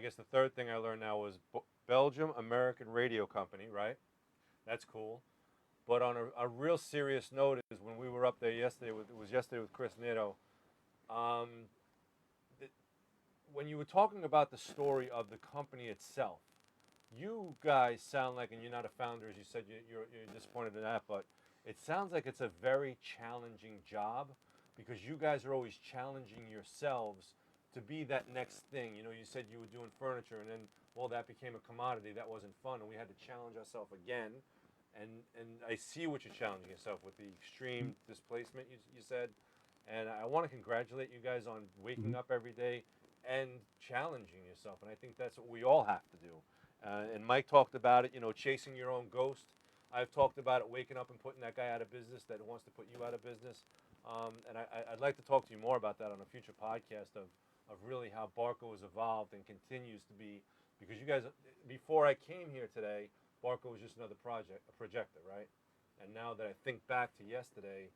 guess the third thing I learned now was Belgium American Radio Company, right? That's cool. But on a real serious note is when we were up there yesterday, it was yesterday with Chris Nitto, um, when you were talking about the story of the company itself, you guys sound like, and you're not a founder, as you said, you're disappointed in that, but it sounds like it's a very challenging job because you guys are always challenging yourselves to be that next thing. You know, you said you were doing furniture, and then, well, that became a commodity. That wasn't fun, and we had to challenge ourselves again. And I see what you're challenging yourself with the extreme displacement you said, and I want to congratulate you guys on waking up every day and challenging yourself. And I think that's what we all have to do. And Mike talked about it, you know, chasing your own ghost. I've talked about it, waking up and putting that guy out of business that wants to put you out of business. And I'd like to talk to you more about that on a future podcast of really how Barco has evolved and continues to be. Because you guys, before I came here today, Barco was just another a projector, right? And now that I think back to yesterday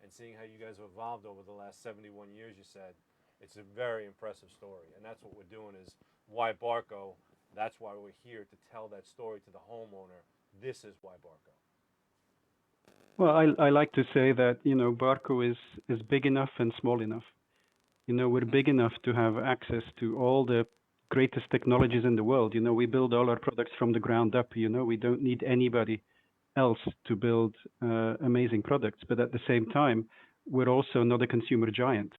and seeing how you guys have evolved over the last 71 years, you said, it's a very impressive story. And that's what we're doing is why Barco. That's why we're here to tell that story to the homeowner. This is why Barco. Well, I like to say that, Barco is big enough and small enough. We're big enough to have access to all the greatest technologies in the world. We build all our products from the ground up. We don't need anybody else to build amazing products. But at the same time, we're also not a consumer giant.